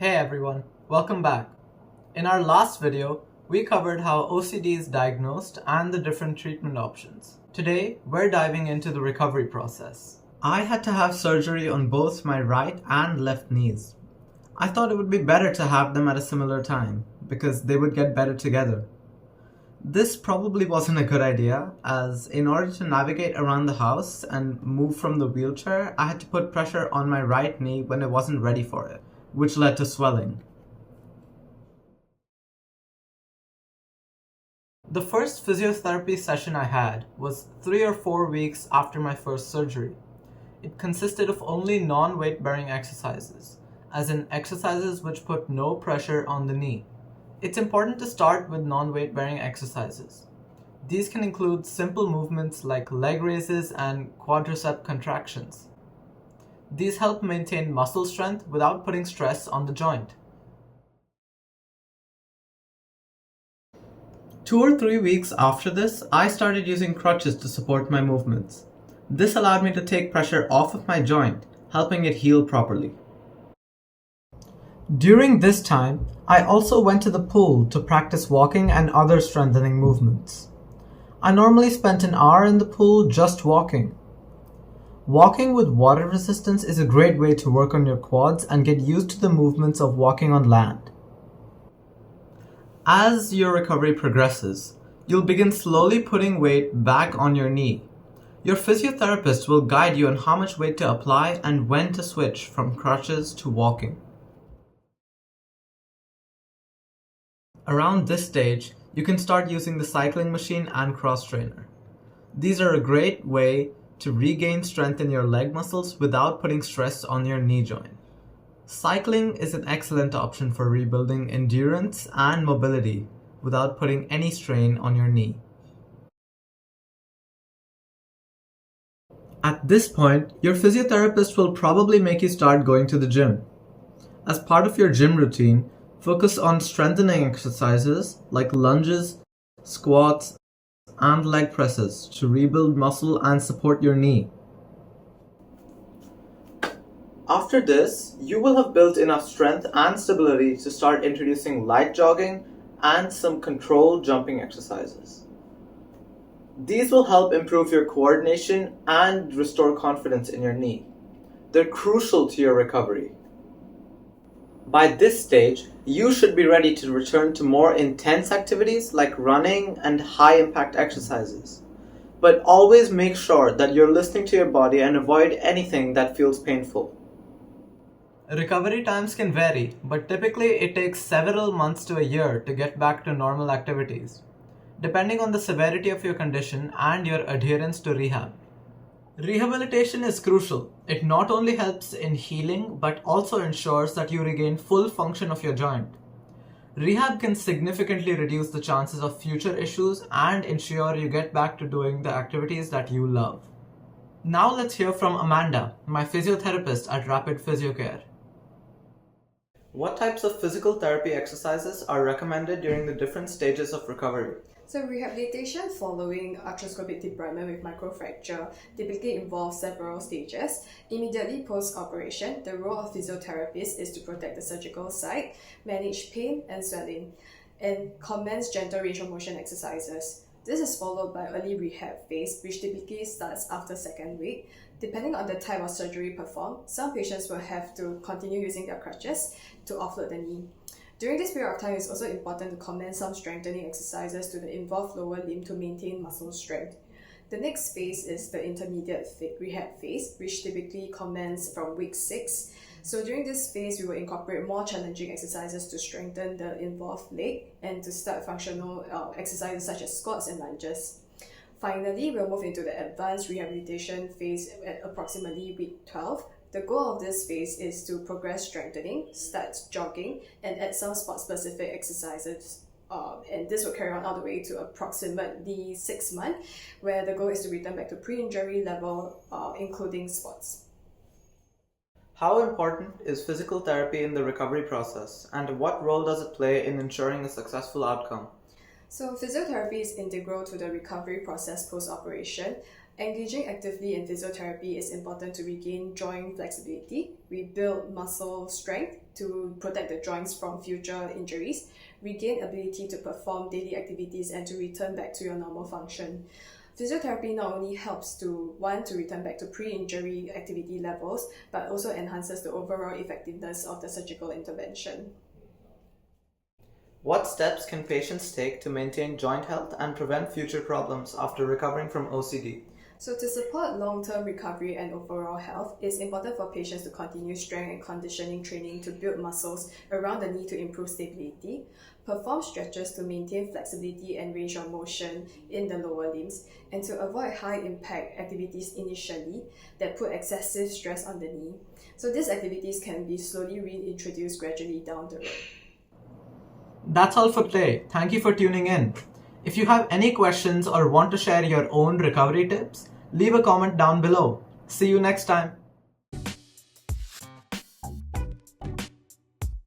Hey everyone, welcome back. In our last video, we covered how OCD is diagnosed and the different treatment options. Today, we're diving into the recovery process. I had to have surgery on both my right and left knees. I thought it would be better to have them at a similar time because they would get better together. This probably wasn't a good idea, as in order to navigate around the house and move from the wheelchair, I had to put pressure on my right knee when it wasn't ready for it, which led to swelling. The first physiotherapy session I had was 3 or 4 weeks after my first surgery. It consisted of only non-weight bearing exercises, as in exercises which put no pressure on the knee. It's important to start with non-weight bearing exercises. These can include simple movements like leg raises and quadricep contractions. These help maintain muscle strength without putting stress on the joint. 2 or 3 weeks after this, I started using crutches to support my movements. This allowed me to take pressure off of my joint, helping it heal properly. During this time, I also went to the pool to practice walking and other strengthening movements. I normally spent an hour in the pool just walking. Walking with water resistance is a great way to work on your quads and get used to the movements of walking on land. As your recovery progresses, you'll begin slowly putting weight back on your knee. Your physiotherapist will guide you on how much weight to apply and when to switch from crutches to walking. Around this stage, you can start using the cycling machine and cross trainer. These are a great way to regain strength in your leg muscles without putting stress on your knee joint. Cycling is an excellent option for rebuilding endurance and mobility without putting any strain on your knee. At this point, your physiotherapist will probably make you start going to the gym. As part of your gym routine, focus on strengthening exercises like lunges, squats, and leg presses to rebuild muscle and support your knee. After this, you will have built enough strength and stability to start introducing light jogging and some controlled jumping exercises. These will help improve your coordination and restore confidence in your knee. They're crucial to your recovery. By this stage, you should be ready to return to more intense activities like running and high-impact exercises. But always make sure that you're listening to your body and avoid anything that feels painful. Recovery times can vary, but typically it takes several months to a year to get back to normal activities, depending on the severity of your condition and your adherence to rehab. Rehabilitation is crucial. It not only helps in healing, but also ensures that you regain full function of your joint. Rehab can significantly reduce the chances of future issues and ensure you get back to doing the activities that you love. Now let's hear from Amanda, my physiotherapist at Rapid PhysioCare. What types of physical therapy exercises are recommended during the different stages of recovery? So rehabilitation following arthroscopic debridement with microfracture typically involves several stages. Immediately post-operation, the role of physiotherapist is to protect the surgical site, manage pain and swelling, and commence gentle range of motion exercises. This is followed by early rehab phase, which typically starts after second week. Depending on the type of surgery performed, some patients will have to continue using their crutches to offload the knee. During this period of time, it's also important to commence some strengthening exercises to the involved lower limb to maintain muscle strength. The next phase is the intermediate rehab phase, which typically commences from week 6. So during this phase, we will incorporate more challenging exercises to strengthen the involved leg and to start functional exercises such as squats and lunges. Finally, we'll move into the advanced rehabilitation phase at approximately week 12. The goal of this phase is to progress strengthening, start jogging, and add some sport-specific exercises. And this will carry on all the way to approximately 6 months, where the goal is to return back to pre-injury level, including sports. How important is physical therapy in the recovery process, and what role does it play in ensuring a successful outcome? So physiotherapy is integral to the recovery process post-operation. Engaging actively in physiotherapy is important to regain joint flexibility, rebuild muscle strength to protect the joints from future injuries, regain ability to perform daily activities, and to return back to your normal function. Physiotherapy not only helps to return back to pre-injury activity levels, but also enhances the overall effectiveness of the surgical intervention. What steps can patients take to maintain joint health and prevent future problems after recovering from OCD? So to support long-term recovery and overall health, it's important for patients to continue strength and conditioning training to build muscles around the knee to improve stability, perform stretches to maintain flexibility and range of motion in the lower limbs, and to avoid high-impact activities initially that put excessive stress on the knee. So these activities can be slowly reintroduced gradually down the road. That's all for today. Thank you for tuning in. If you have any questions or want to share your own recovery tips, leave a comment down below. See you next time.